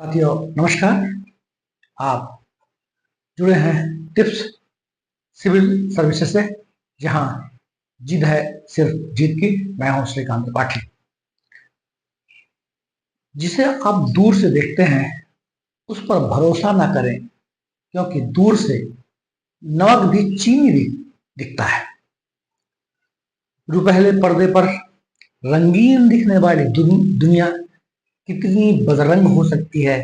साथियों नमस्कार। आप जुड़े हैं टिप्स सिविल सर्विसेज से, जहां जिद है सिर्फ जीत की। मैं हूं श्रीकांत त्रिपाठी। जिसे आप दूर से देखते हैं उस पर भरोसा ना करें, क्योंकि दूर से नमक भी चीनी भी दिखता है। रुपहले पर्दे पर रंगीन दिखने वाली दुनिया कितनी बदरंग हो सकती है,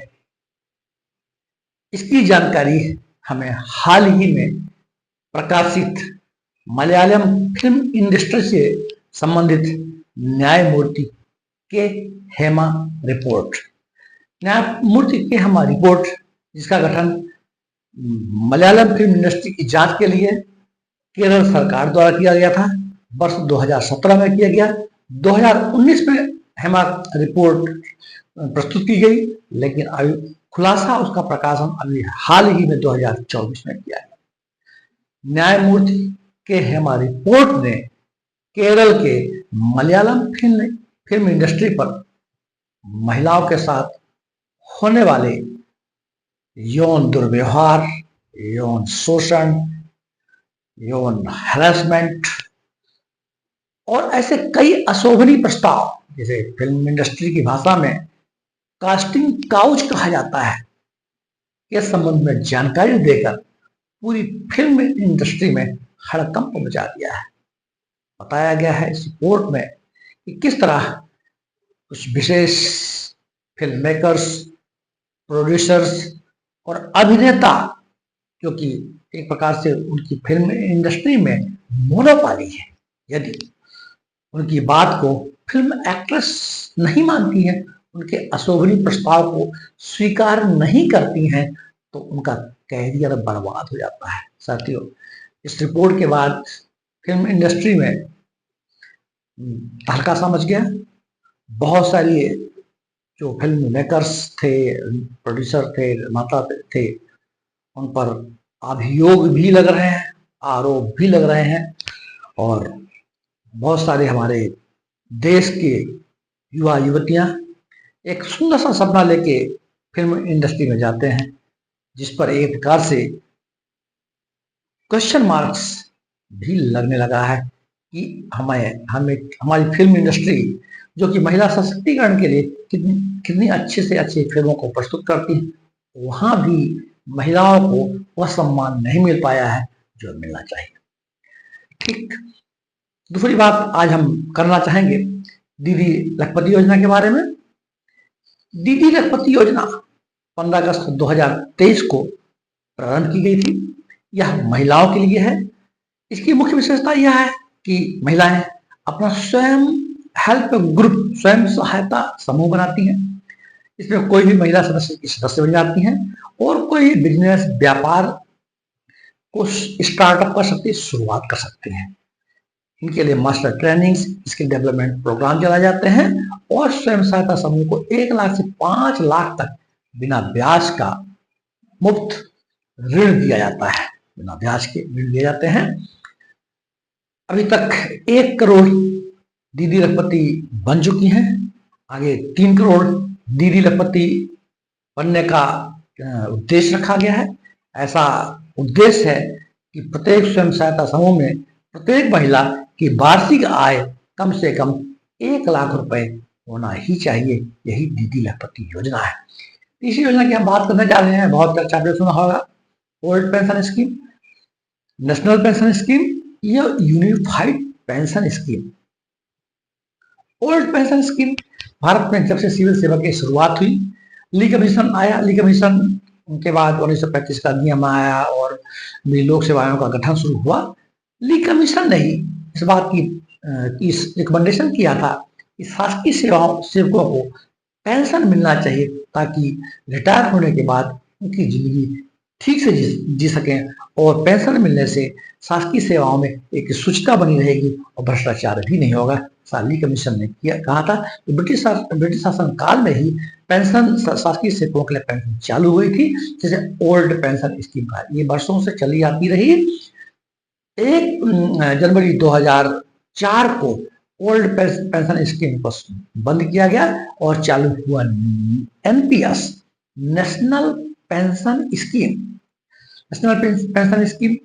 इसकी जानकारी हमें हाल ही में प्रकाशित मलयालम फिल्म इंडस्ट्री से संबंधित न्यायमूर्ति के हेमा रिपोर्ट न्यायमूर्ति के हेमा रिपोर्ट, जिसका गठन मलयालम फिल्म इंडस्ट्री की जांच के लिए केरल सरकार द्वारा किया गया था। वर्ष 2017 में किया गया। 2019 में हेमा रिपोर्ट प्रस्तुत की गई, लेकिन अभी खुलासा उसका प्रकाशन अभी हाल ही में 2024 में किया गया। न्यायमूर्ति के हेमा रिपोर्ट ने केरल के मलयालम फिल्म इंडस्ट्री पर महिलाओं के साथ होने वाले यौन दुर्व्यवहार, यौन शोषण, यौन हैरेसमेंट और ऐसे कई अशोभनीय प्रस्ताव, जिसे फिल्म इंडस्ट्री की भाषा में कास्टिंग काउच कहा जाता है, के संबंध में जानकारी देकर पूरी फिल्म इंडस्ट्री में हड़कंप मचा दिया है। बताया गया है इस रिपोर्ट में कि किस तरह कुछ विशेष फिल्म मेकर्स, प्रोड्यूसर्स और अभिनेता, क्योंकि एक प्रकार से उनकी फिल्म इंडस्ट्री में मोनोपोली है, यदि उनकी बात को फिल्म एक्ट्रेस नहीं मानती हैं, उनके अशोभनीय प्रस्ताव को स्वीकार नहीं करती हैं, तो उनका कैरियर बर्बाद हो जाता है। साथियों, इस रिपोर्ट के बाद फिल्म इंडस्ट्री में हल्का समझ गया। बहुत सारी जो फिल्म मेकर्स थे, प्रोड्यूसर थे, निर्माता थे, उन पर अभियोग भी लग रहे हैं, आरोप भी लग रहे हैं। और बहुत सारे हमारे देश के युवा युवतियां एक सुंदर सा सपना लेके फिल्म इंडस्ट्री में जाते हैं, जिस पर एक प्रकार से क्वेश्चन मार्क्स भी लगने लगा है कि हमें हमारी फिल्म इंडस्ट्री, जो कि महिला सशक्तिकरण के लिए कितनी अच्छे से अच्छी फिल्मों को प्रस्तुत करती है, वहां भी महिलाओं को वह सम्मान नहीं मिल पाया है जो मिलना चाहिए। ठीक, दूसरी बात आज हम करना चाहेंगे दीदी लखपति योजना के बारे में। दीदी लखपति योजना 15 अगस्त 2023 को प्रारंभ की गई थी। यह महिलाओं के लिए है। इसकी मुख्य विशेषता यह है कि महिलाएं अपना स्वयं हेल्प ग्रुप, स्वयं सहायता समूह बनाती हैं। इसमें कोई भी महिला सदस्य बन जाती हैं और कोई बिजनेस, व्यापार को स्टार्टअप कर सकती है, शुरुआत कर सकते हैं। इनके लिए master trainings, skill development program चलाए जाते हैं और स्वयं सहायता समूह को 1 लाख से 5 लाख तक बिना ब्याज का मुफ्त ऋण दिया जाता है। बिना ब्याज के ऋण दिए जाते हैं। अभी तक 1 करोड़ दीदी लखपति बन चुकी हैं। आगे 3 करोड़ दीदी लखपति बनने का उद्देश्य रखा गया है। ऐसा उद्देश्य है कि प्रत्येक स्वयं सहायता समूह में प्रत्येक महिला की वार्षिक आय कम से कम 1 लाख रुपए होना ही चाहिए। यही दीदी लखपति योजना है। इसी योजना की हम बात करने जा रहे हैं। बहुत चर्चा आपने सुना होगा, old pension scheme, national pension scheme या unified pension scheme. Old pension scheme Bharat में जब से सिविल सेवा की शुरुआत हुई, ली कमीशन आया, ली कमीशन के बाद 1935 का नियम आया और लोक सेवाओं का गठन शुरू हुआ। ली कमीशन ने ही इस बात की रिकमेंडेशन किया था कि शासकीय सेवकों को पेंशन मिलना चाहिए, ताकि रिटायर होने के बाद उनकी जिंदगी ठीक से जी सकें और पेंशन मिलने से शासकीय सेवाओं में एक शुचिता बनी रहेगी और भ्रष्टाचार भी नहीं होगा। ली कमीशन ने कहा था कि ब्रिटिश शासन काल में ही पेंशन, शासकीय सेवकों के लिए पेंशन चालू हुई थी, जैसे ओल्ड पेंशन स्कीम का। ये वर्षों से चली आती रही। 1 जनवरी 2004 को ओल्ड पेंशन स्कीम को बंद किया गया और चालू हुआ NPS, national pension scheme. National pension scheme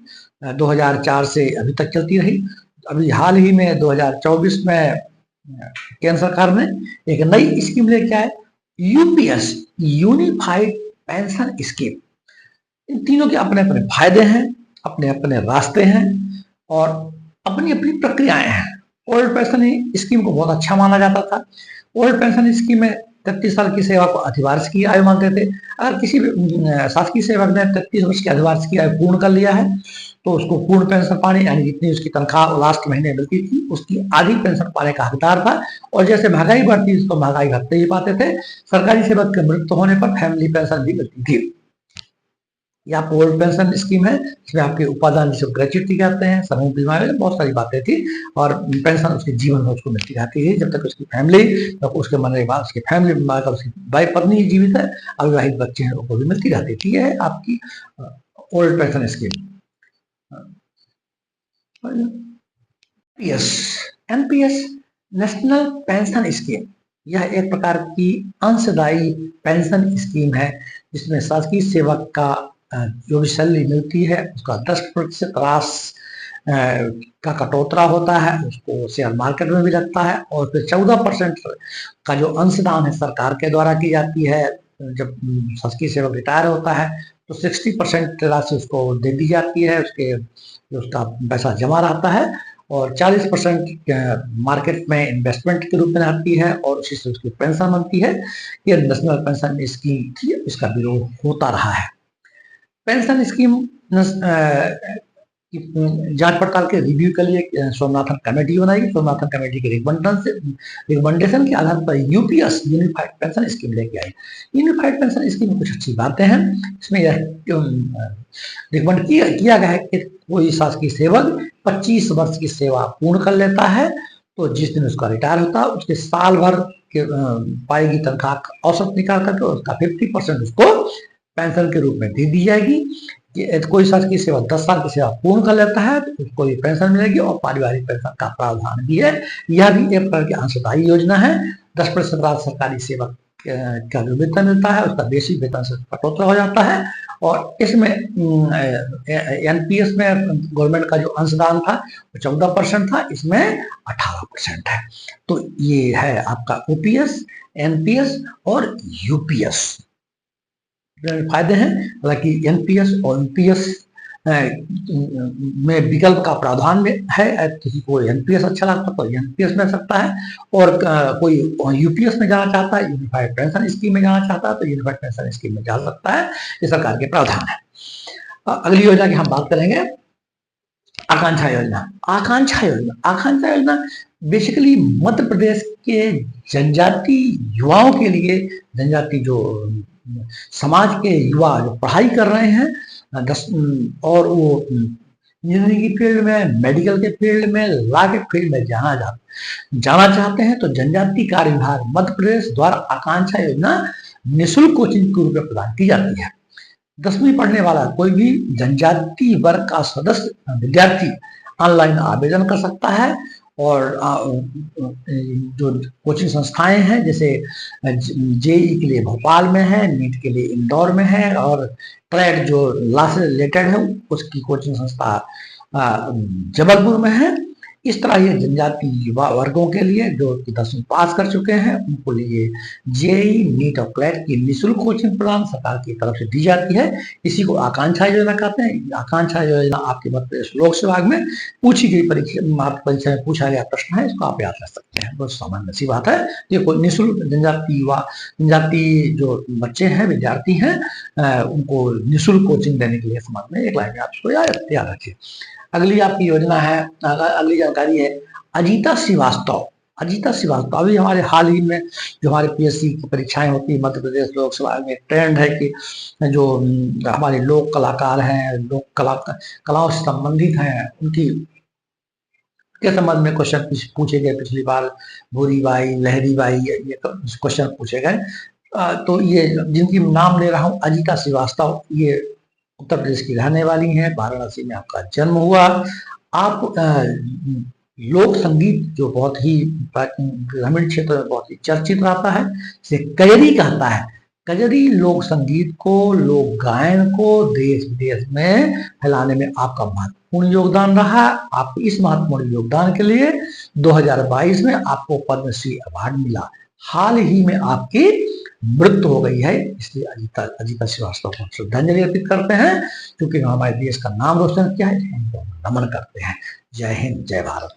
2004 से अभी तक चलती रही। अभी हाल ही में 2024 में केंद्र सरकार ने एक नई स्कीम लेके आए, यूपीएस, यूनिफाइड पेंशन स्कीम। इन तीनों के अपने अपने फायदे हैं, अपने अपने रास्ते हैं और अपनी अपनी प्रक्रियाएं हैं। ओल्ड पेंशन स्कीम को बहुत अच्छा माना जाता था। ओल्ड पेंशन स्कीम में 33 साल की सेवा को अधिवर्ष की आयु मानते थे। अगर किसी शासकीय सेवक ने 33 वर्ष की अधिवर्ष की आयु पूर्ण कर लिया है तो उसको पूर्ण पेंशन पाने, यानी जितनी उसकी तनख्वाह लास्ट महीने मिलती थी उसकी आधी पेंशन पाने का हकदार था। और जैसे महंगाई बढ़ती तो महंगाई भत्ते ही पाते थे। सरकारी सेवक के मृत्यु होने पर फैमिली पेंशन भी मिलती थी। ये आपको ओल्ड पेंशन स्कीम है, इसमें आपके उपादान जिसे ग्रेच्युटी कहते हैं, समूह बीमा, बहुत सारी बातें थी और पेंशन उसके जीवन में उसको मिलती रहती है जब तक उसकी फैमिली, जब उसके मरने के बाद उसकी फैमिली मेंबर का, उसकी वाइफ पत्नी जीवित है, अविवाहित बच्चे हैं, उनको भी मिलती रहती थी। ये है आपकी old pension scheme. NPS, NPS national pension scheme, यह एक प्रकार की अंशदायी पेंशन स्कीम है जिसमें शासकीय सेवक का जो भी सैलरी मिलती है उसका 10% का कटौतरा होता है, उसको शेयर मार्केट में भी लगता है और फिर 14% का जो अंशदान है सरकार के द्वारा की जाती है। जब शासकीय सेवक रिटायर होता है तो 60% राशि उसको दे दी जाती है, उसका पैसा जमा रहता है और 40% मार्केट में इन्वेस्टमेंट के रूप में रहती है और उसी से उसकी पेंशन बनती है। ये नेशनल पेंशन स्कीम थी, इसका विरोध होता रहा है। पेंशन स्कीम जांच पड़ताल के रिव्यू के लिए स्वामीनाथन कमेटी बनाई। स्वामीनाथन कमेटी के रिकमेंडेशन के आधार पर यूपीएस, यूनिफाइड पेंशन स्कीम लेके आई। यूनिफाइड पेंशन स्कीम में कुछ अच्छी बातें हैं। इसमें यह रिकमेंड किया गया है कि कोई शासकीय सेवक 25 वर्ष की सेवा पूर्ण कर लेता है तो जिस दिन उसका रिटायर होता है उसके साल भर के पाएगी तनख्वाह औसत निकाल करके उसका 50% उसको पेंशन के रूप में दे दी जाएगी। कोई शासकीय सेवा 10 साल की सेवा पूर्ण कर लेता है तो उसको भी पेंशन मिलेगी और पारिवारिक पेंशन का प्रावधान भी है। यह भी एक प्रकार की अंशदायी योजना है। 10% राज्य सरकारी सेवक का जो वेतन मिलता है उसका बेसिक वेतन से कटौती हो जाता है और इसमें एनपीएस में गवर्नमेंट का जो अंशदान था वो 14% था, इसमें 18% है। तो ये है आपका ओपीएस, एनपीएस और यूपीएस। फायदे हैं, हालांकि एनपीएस और यूपीएस में विकल्प का प्रावधान में है। किसी को एनपीएस अच्छा लगता तो एनपीएस में सकता है और कोई यूपीएस में जाना चाहता है, यूनिफाइड पेंशन स्कीम में जाना चाहता है तो यूनिफाइड पेंशन स्कीम में जा सकता है। ये सरकार के प्रावधान है। अगली योजना की हम बात करेंगे, आकांक्षा योजना। आकांक्षा योजना, आकांक्षा योजना बेसिकली मध्य प्रदेश के जनजाति युवाओं के लिए, जनजाति जो समाज के युवा जो पढ़ाई कर रहे हैं और वो इंजीनियरिंग की फील्ड में, मेडिकल के फील्ड में, लॉ के फील्ड में जाना चाहते हैं तो जनजाति कार्य विभाग मध्य प्रदेश द्वारा आकांक्षा योजना निःशुल्क कोचिंग के रूप में प्रदान की जाती है। 10वीं पढ़ने वाला कोई भी जनजाति वर्ग का सदस्य विद्यार्थी ऑनलाइन आवेदन कर सकता है और जो कोचिंग संस्थाएं हैं जैसे जेई के लिए भोपाल में है, नीट के लिए इंदौर में है और ट्रैड जो लॉ से रिलेटेड है उसकी कोचिंग संस्था जबलपुर में है। इस तरह ये जनजाति युवा वर्गों के लिए जो 10वीं पास कर चुके हैं उनको लिए जेई, नीट और क्लैट की निःशुल्क कोचिंग प्रदान सरकार की तरफ से दी जाती है। इसी को आकांक्षा योजना कहते हैं। आकांक्षा योजना आपके मध्य प्रदेश लोक सेवा में पूछी गई परीक्षा में पूछा गया प्रश्न है, इसको आप याद रख सकते हैं, बहुत सामान्य सी बात है। ये कोई निःशुल्क जनजाति युवा, जनजाति जो बच्चे हैं, विद्यार्थी हैं, उनको निःशुल्क कोचिंग देने के लिए समाज में एक लाइन में आप इसको याद रखिए। अगली आपकी योजना है, अगली जानकारी है अजीता श्रीवास्तव। अजीता श्रीवास्तव अभी हमारे हाल ही में जो हमारे पीएससी की परीक्षाएं होती है मध्य प्रदेश लोक सेवा में ट्रेंड है कि जो हमारे लोक कलाकार हैं, लोक कलाओं से संबंधित हैं, उनकी के संबंध में क्वेश्चन पूछे गए। पिछली बार भूरी बाई, लहरी बाई, ये क्वेश्चन पूछे गए। तो ये जिनकी नाम ले रहा हूँ, अजीता श्रीवास्तव, ये उत्तर प्रदेश की रहने वाली हैं, वाराणसी में आपका जन्म हुआ। आप लोक संगीत जो बहुत ही ग्रामीण क्षेत्र में बहुत ही चर्चित रहता है, इसे कजरी कहता है, कजरी लोक संगीत को, लोक गायन को देश विदेश में फैलाने में आपका महत्वपूर्ण योगदान रहा। आपको इस महत्वपूर्ण योगदान के लिए 2022 में आपको पद्मश्री अवार्ड मिला। हाल ही में आपकी मृत्यु हो गई है, इसलिए अजीता श्रीवास्तव को श्रद्धांजलि अर्पित करते हैं, क्योंकि हमारे देश का नाम रोशन किया है, उनको नमन करते हैं। जय हिंद, जय भारत।